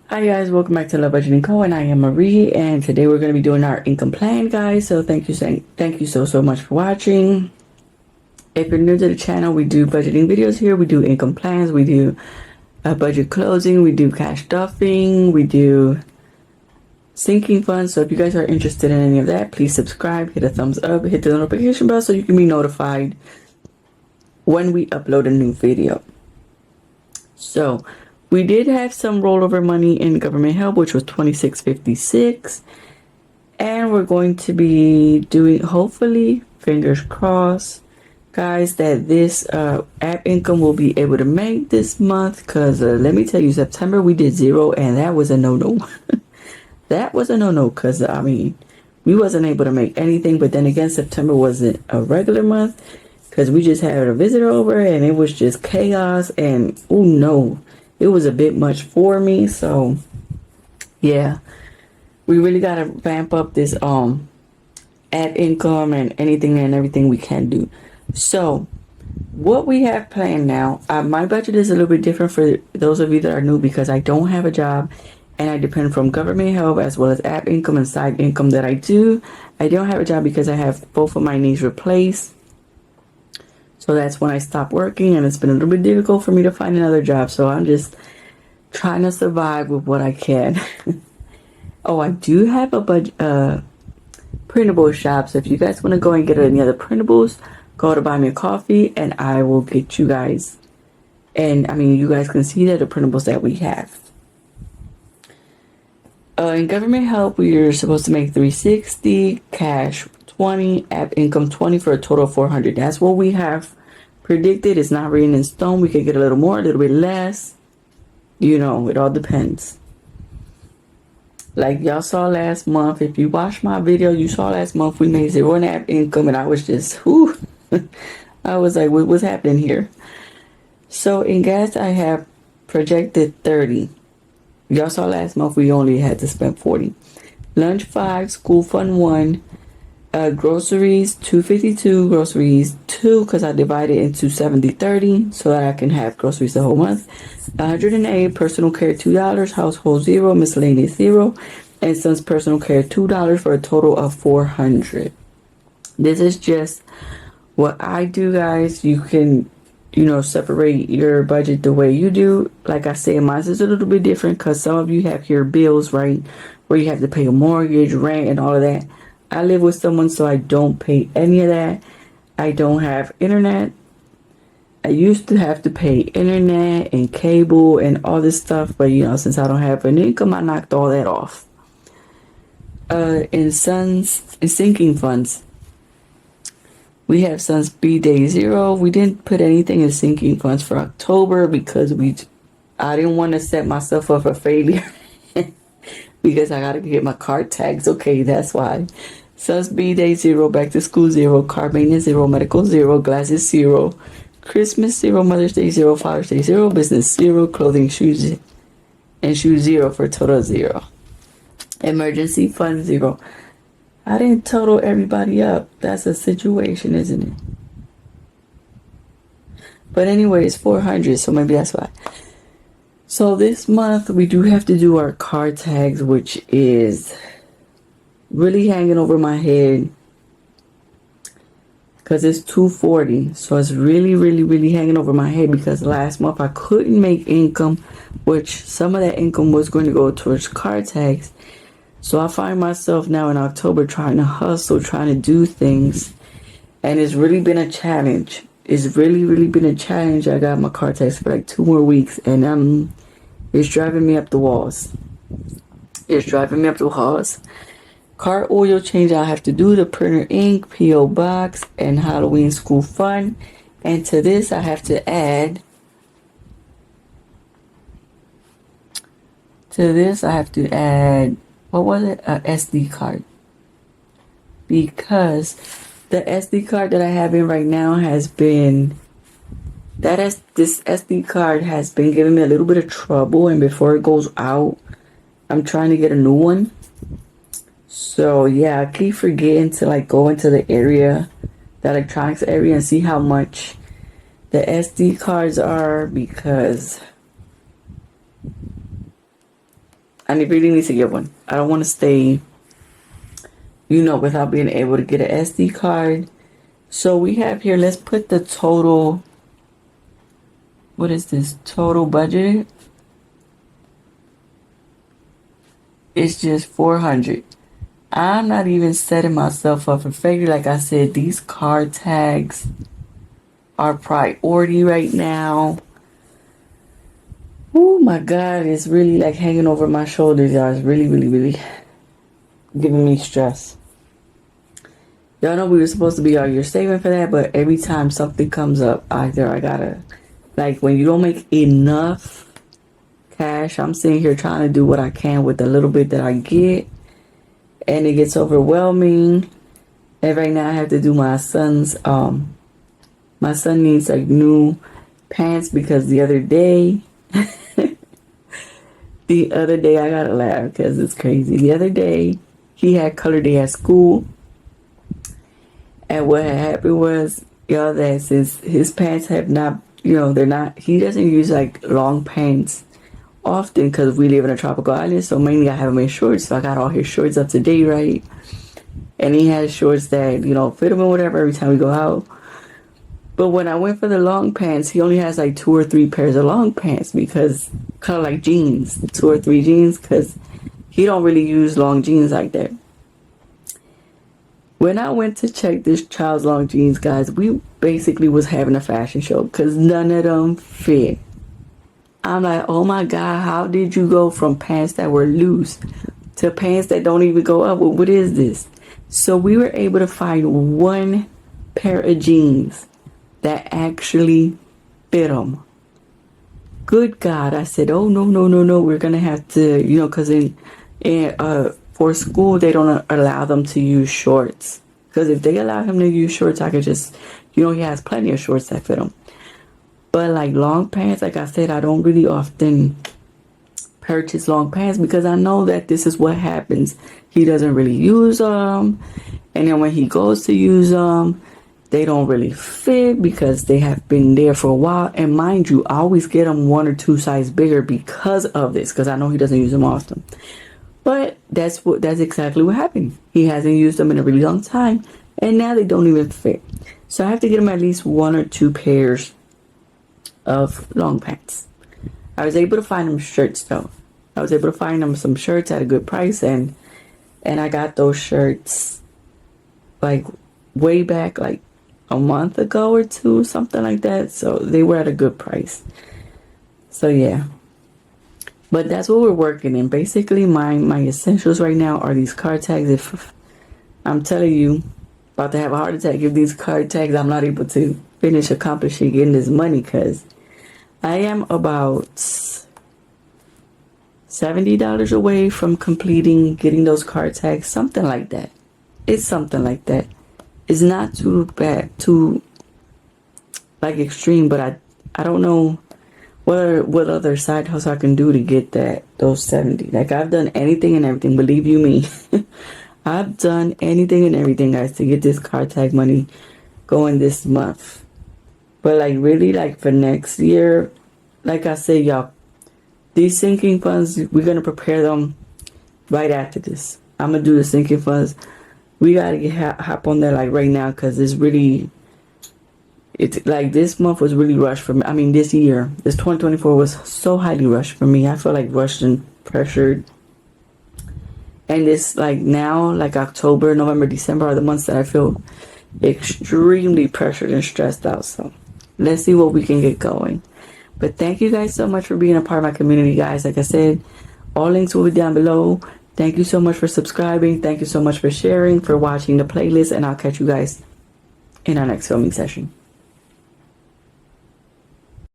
Hi guys, welcome back to Love Budgeting Co. And I am Marie, and today we're going to be doing our income plan, guys. So thank you so much for watching. If you're new to the channel, we do budgeting videos here. We do income plans. We do budget closing. We do cash stuffing. We do sinking funds. So if you guys are interested in any of that, please subscribe, hit a thumbs up, hit the notification bell so you can be notified when we upload a new video. So we did have some rollover money in government help, which was $26.56, and we're going to be doing, hopefully, fingers crossed, guys, that this app income will be able to make this month. Because let me tell you, September we did zero, and that was a no-no. That was a no-no, because I mean, we wasn't able to make anything. But then again, September wasn't a regular month because we just had a visitor over, and it was just chaos. And oh no, it was a bit much for me. So yeah, we really gotta vamp up this ad income and anything and everything we can do. So what we have planned now, my budget is a little bit different for those of you that are new, because I don't have a job and I depend from government help as well as app income and side income that I do. I don't have a job because I have both of my knees replaced. So that's when I stopped working, and it's been a little bit difficult for me to find another job. So I'm just trying to survive with what I can. Oh, I do have a printable shop. So if you guys want to go and get any other printables, go to Buy Me a Coffee and I will get you guys. And I mean, you guys can see that the printables that we have. In government help, we are supposed to make $360, cash $20, app income $20, for a total of $400. That's what we have predicted. It's not written in stone. We could get a little more, a little bit less. You know, it all depends. Like y'all saw last month, if you watched my video, you saw last month we made zero in app income, and I was just, whew. I was like, what's happening here? So in gas, I have projected 30. Y'all saw last month we only had to spend 40. Lunch 5, school fund 1, groceries 252, groceries 2 because I divided into 70/30 so that I can have groceries the whole month. 108, personal care $2, household 0, miscellaneous 0, and son's personal care $2 for a total of $400. This is just what I do, guys. You can, separate your budget the way you do. Like I said, mine is a little bit different because some of you have your bills, right, where you have to pay a mortgage, rent, and all of that. I live with someone, so I don't pay any of that. I don't have internet. I used to have to pay internet and cable and all this stuff, but since I don't have an income, I knocked all that off. In sinking funds, we have Sons B Day 0. We didn't put anything in sinking funds for October because I didn't want to set myself up for failure because I got to get my card tags. Okay, that's why. Sons B Day 0, back to school 0, car maintenance 0, medical 0, glasses 0, Christmas 0, Mother's Day 0, Father's Day 0, business 0, clothing, shoes, and shoes 0 for a total of 0. Emergency fund 0. I didn't total everybody up. That's a situation, isn't it? But anyway, it's 400, so maybe that's why. So this month, we do have to do our card tags, which is really hanging over my head because it's $240. So it's really, really, really hanging over my head because last month I couldn't make income, which some of that income was going to go towards card tags. So I find myself now in October trying to hustle, trying to do things. And it's really been a challenge. It's really, really been a challenge. I got my car tax for like 2 more weeks. And it's driving me up the walls. It's driving me up the walls. Car oil change I have to do. The printer ink, P.O. box, and Halloween school fund. And to this I have to add. What was it? A SD card. Because the SD card that I have in right now this SD card has been giving me a little bit of trouble, and before it goes out, I'm trying to get a new one. So yeah, I keep forgetting to go into the electronics area, and see how much the SD cards are, because really need to get one. I don't want to stay, without being able to get an SD card. So we have here, let's put the total, what is this, total budget? It's just 400. I'm not even setting myself up for failure. Like I said, these card tags are priority right now. Oh my God, it's really like hanging over my shoulders, y'all. It's really, really, really giving me stress. Y'all know we were supposed to be all year saving for that, but every time something comes up, either I gotta, like when you don't make enough cash, I'm sitting here trying to do what I can with the little bit that I get, and it gets overwhelming. And right now I have to do my son's, my son needs like new pants because the other day, I gotta laugh because it's crazy. The other day, he had color day at school. And what had happened was, that since his pants have not, they're not, he doesn't use like long pants often because we live in a tropical island. So mainly I have him in shorts. So I got all his shorts up to date, right? And he has shorts that, fit him and whatever every time we go out. But when I went for the long pants, he only has like 2 or 3 pairs of long pants because kind of like jeans, 2 or 3 jeans, because he don't really use long jeans like that. When I went to check this child's long jeans, guys, we basically was having a fashion show because none of them fit. I'm like, oh my God, how did you go from pants that were loose to pants that don't even go up? Well, what is this? So we were able to find one pair of jeans that actually fit them. Good God. I said, oh, no. We're going to have to, because for school, they don't allow them to use shorts. Because if they allow him to use shorts, I could just, he has plenty of shorts that fit him. But like long pants, like I said, I don't really often purchase long pants because I know that this is what happens. He doesn't really use them. And then when he goes to use them, they don't really fit because they have been there for a while. And mind you, I always get them 1 or 2 sizes bigger because of this, because I know he doesn't use them often. But that's exactly what happened. He hasn't used them in a really long time, and now they don't even fit. So I have to get him at least 1 or 2 pairs of long pants. I was able to find him shirts though. I was able to find him some shirts at a good price, and I got those shirts like way back, like a month ago or 2, something like that. So they were at a good price. So yeah. But that's what we're working in. Basically, my essentials right now are these card tags. If I'm telling you, about to have a heart attack if these card tags, I'm not able to finish accomplishing getting this money, because I am about $70 away from getting those card tags. Something like that. It's something like that. It's not too bad, too like extreme, but I don't know what other side hustle I can do to get those 70. Like I've done anything and everything, believe you me. I've done anything and everything, guys, to get this card tag money going this month. But like really, like for next year, like I said, y'all, these sinking funds, we're gonna prepare them right after this. I'm gonna do the sinking funds. We gotta hop on there like right now, because it's like this month was really rushed for me. I mean, this year, this 2024 was so highly rushed for me. I feel like rushed and pressured. And this like now, like October, November, December are the months that I feel extremely pressured and stressed out. So let's see what we can get going. But thank you guys so much for being a part of my community, guys. Like I said, all links will be down below. Thank you so much for subscribing. Thank you so much for sharing, for watching the playlist. And I'll catch you guys in our next filming session.